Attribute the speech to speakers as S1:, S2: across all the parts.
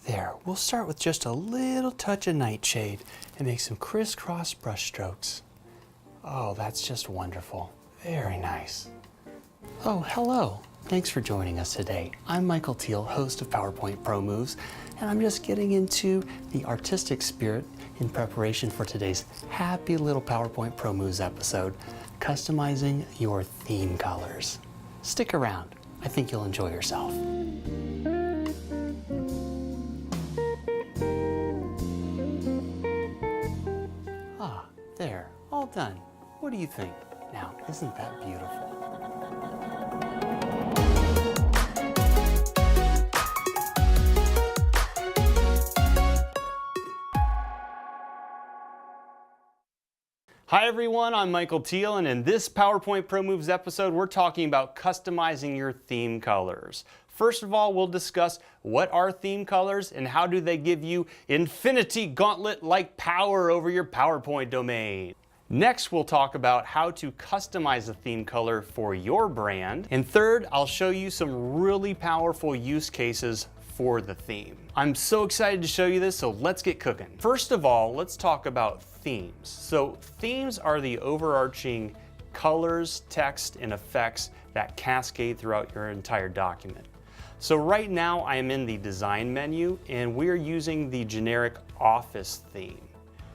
S1: There, we'll start with just a little touch of nightshade and make some crisscross brush strokes. Oh, that's just wonderful. Very nice. Oh, hello. Thanks for joining us today. I'm Michael Thiel, host of PowerPoint Pro Moves, and I'm just getting into the artistic spirit in preparation for today's happy little PowerPoint Pro Moves episode, customizing your theme colors. Stick around. I think you'll enjoy yourself. Ah, there, all done. What do you think? Now, isn't that beautiful? Hi everyone, I'm Michael Thiel, and in this PowerPoint Pro Moves episode, we're talking about customizing your theme colors. First of all, we'll discuss what are theme colors and how do they give you infinity gauntlet-like power over your PowerPoint domain. Next, we'll talk about how to customize a theme color for your brand. And third, I'll show you some really powerful use cases for the theme. I'm so excited to show you this, so let's get cooking. First of all, let's talk about themes. So themes are the overarching colors, text, and effects that cascade throughout your entire document. So right now I am in the design menu and we're using the generic office theme.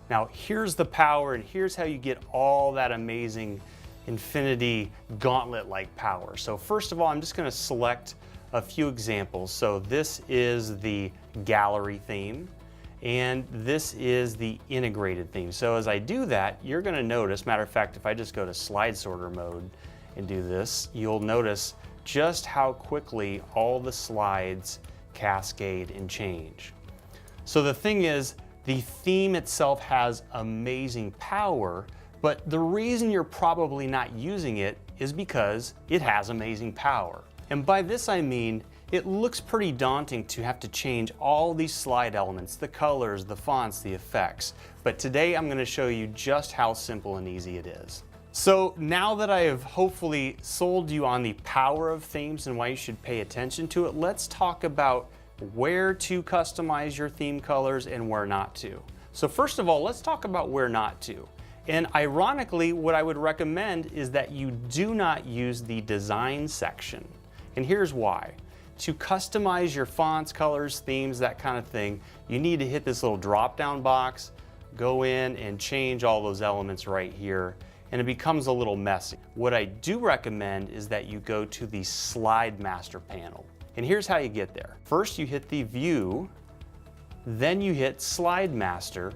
S1: Now here's the power and here's how you get all that amazing infinity gauntlet-like power. So first of all, I'm just going to select a few examples. So this is the gallery theme and this is the integrated theme. So as I do that, you're going to notice, matter of fact, if I just go to slide sorter mode and do this, you'll notice just how quickly all the slides cascade and change. So the thing is, the theme itself has amazing power, but the reason you're probably not using it is because it has amazing power. And by this I mean, it looks pretty daunting to have to change all these slide elements, the colors, the fonts, the effects. But today I'm going to show you just how simple and easy it is. So now that I have hopefully sold you on the power of themes and why you should pay attention to it, let's talk about where to customize your theme colors and where not to. So first of all, let's talk about where not to. And ironically, what I would recommend is that you do not use the design section. And here's why. To customize your fonts, colors, themes, that kind of thing, you need to hit this little drop-down box, go in and change all those elements right here, and it becomes a little messy. What I do recommend is that you go to the Slide Master panel. And here's how you get there. First, you hit the View, then you hit Slide Master,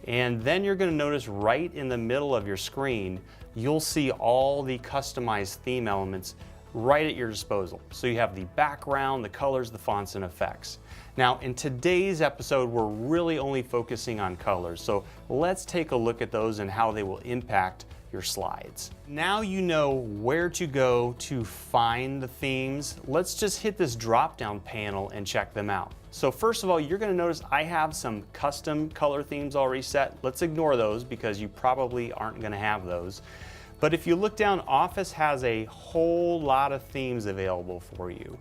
S1: and then you're going to notice right in the middle of your screen, you'll see all the customized theme elements right at your disposal. So you have the background, the colors, the fonts, and effects. Now in today's episode, we're really only focusing on colors. So let's take a look at those and how they will impact your slides. Now you know where to go to find the themes. Let's just hit this drop-down panel and check them out. So first of all, you're going to notice I have some custom color themes already set. Let's ignore those because you probably aren't going to have those. But if you look down, Office has a whole lot of themes available for you.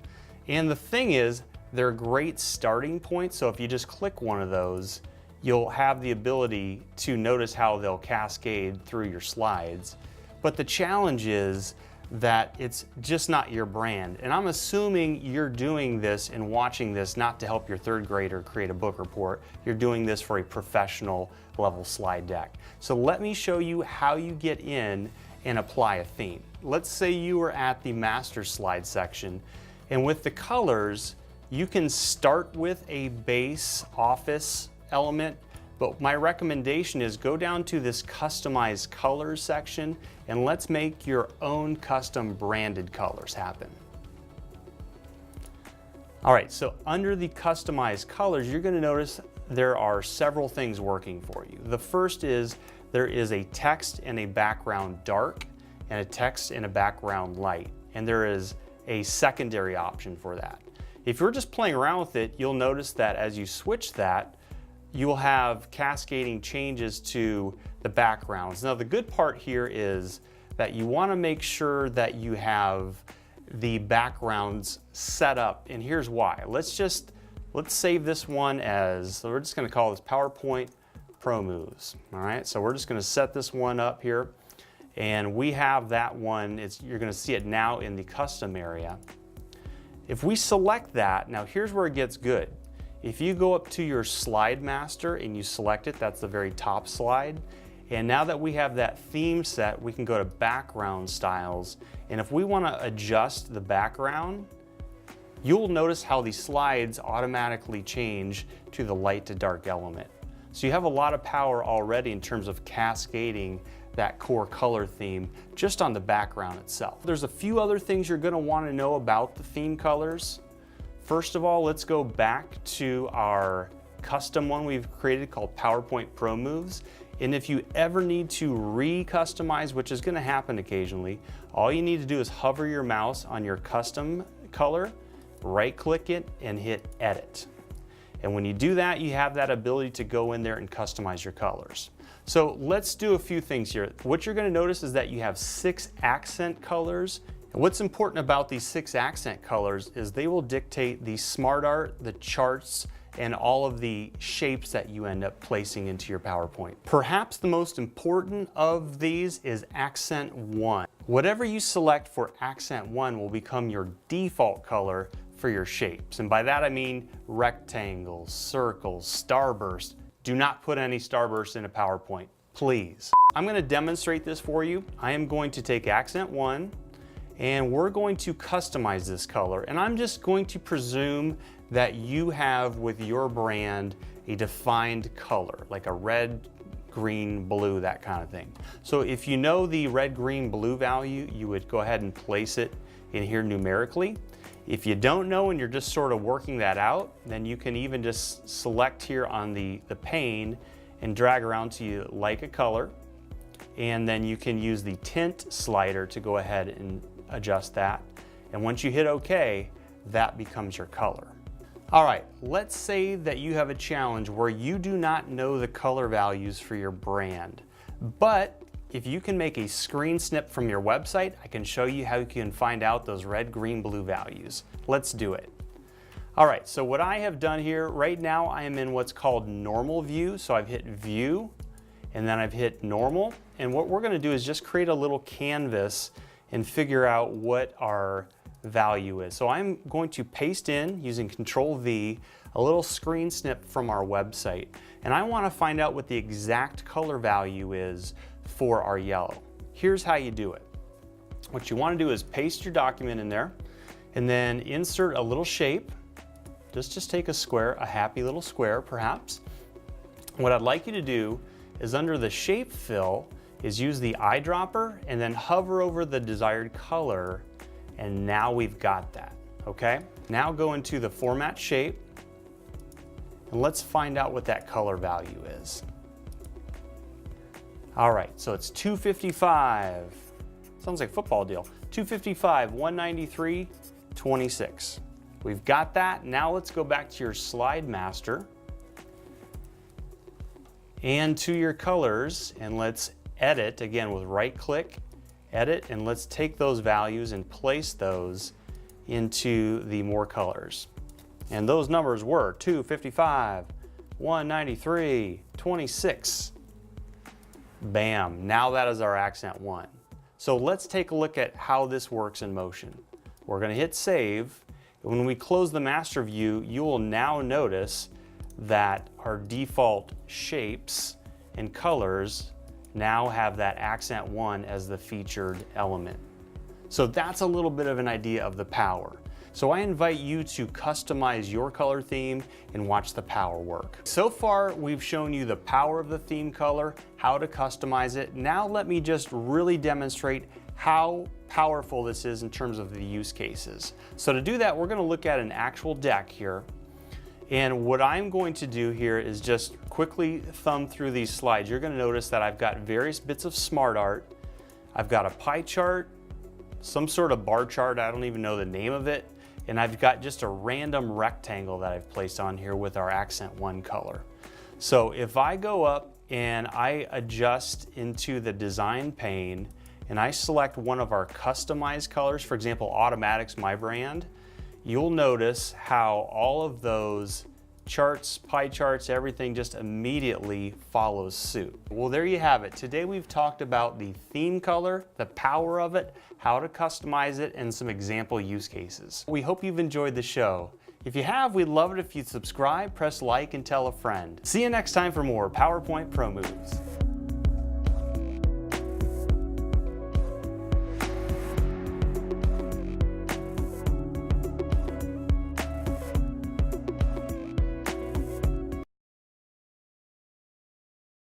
S1: And the thing is, they're great starting points. So if you just click one of those, you'll have the ability to notice how they'll cascade through your slides. But the challenge is that it's just not your brand. And I'm assuming you're doing this and watching this not to help your third grader create a book report. You're doing this for a professional level slide deck. So let me show you how you get in and apply a theme. Let's say you were at the master slide section, and with the colors, you can start with a base office element, but my recommendation is go down to this customize colors section and let's make your own custom branded colors happen. All right, so under the customized colors, you're going to notice there are several things working for you. The first is there is a text and a background dark and a text and a background light, and there is a secondary option for that. If you're just playing around with it, you'll notice that as you switch that, you will have cascading changes to the backgrounds. Now the good part here is that you want to make sure that you have the backgrounds set up, and here's why. Let's just Let's save this one as, so we're just going to call this PowerPoint Pro Moves. All right, so we're just going to set this one up here, and we have that one. You're going to see it now in the custom area. If we select that, now here's where it gets good. If you go up to your slide master and you select it, that's the very top slide. And now that we have that theme set, we can go to background styles. And if we want to adjust the background, you'll notice how the slides automatically change to the light to dark element. So you have a lot of power already in terms of cascading that core color theme just on the background itself. There's a few other things you're going to want to know about the theme colors. First of all, let's go back to our custom one we've created called PowerPoint Pro Moves. And if you ever need to re-customize, which is going to happen occasionally, all you need to do is hover your mouse on your custom color, right-click it, and hit Edit. And when you do that, you have that ability to go in there and customize your colors. So let's do a few things here. What you're going to notice is that you have 6 accent colors. And what's important about these 6 accent colors is they will dictate the SmartArt, the charts, and all of the shapes that you end up placing into your PowerPoint. Perhaps the most important of these is accent 1. Whatever you select for accent 1 will become your default color for your shapes. And by that I mean rectangles, circles, starburst. Do not put any starburst in a PowerPoint, please. I'm going to demonstrate this for you. I am going to take accent 1 and we're going to customize this color. And I'm just going to presume that you have with your brand a defined color, like a red, green, blue, that kind of thing. So if you know the red, green, blue value, you would go ahead and place it in here numerically. If you don't know and you're just sort of working that out, then you can even just select here on the pane and drag around to you like a color. And then you can use the tint slider to go ahead and adjust that. And once you hit OK, that becomes your color. All right, let's say that you have a challenge where you do not know the color values for your brand, but if you can make a screen snip from your website, I can show you how you can find out those red, green, blue values. Let's do it. All right, so what I have done here, right now I am in what's called normal view. So I've hit view and then I've hit normal. And what we're gonna do is just create a little canvas and figure out what our value is. So I'm going to paste in using Control V a little screen snip from our website. And I wanna find out what the exact color value is for our yellow. Here's how you do it. What you want to do is paste your document in there and then insert a little shape. Just take a square, a happy little square perhaps. What I'd like you to do is under the shape fill is use the eyedropper and then hover over the desired color, and now we've got that, okay? Now go into the format shape and let's find out what that color value is. All right, so it's 255. Sounds like a football deal. 255, 193, 26. We've got that. Now let's go back to your slide master and to your colors, and let's edit again with right click, edit, and let's take those values and place those into the more colors. And those numbers were 255, 193, 26. Bam, now that is our accent 1. So let's take a look at how this works in motion. We're going to hit save. When we close the master view, you will now notice that our default shapes and colors now have that accent 1 as the featured element. So that's a little bit of an idea of the power. So I invite you to customize your color theme and watch the power work. So far, we've shown you the power of the theme color, how to customize it. Now let me just really demonstrate how powerful this is in terms of the use cases. So to do that, we're going to look at an actual deck here. And what I'm going to do here is just quickly thumb through these slides. You're going to notice that I've got various bits of SmartArt. I've got a pie chart, some sort of bar chart, I don't even know the name of it. And I've got just a random rectangle that I've placed on here with our accent 1 color. So if I go up and I adjust into the design pane and I select one of our customized colors, for example, Automatic's my brand, you'll notice how all of those charts, pie charts, everything just immediately follows suit. Well, there you have it. Today we've talked about the theme color, the power of it, how to customize it, and some example use cases. We hope you've enjoyed the show. If you have, we'd love it if you'd subscribe, press like, and tell a friend. See you next time for more PowerPoint Pro Moves.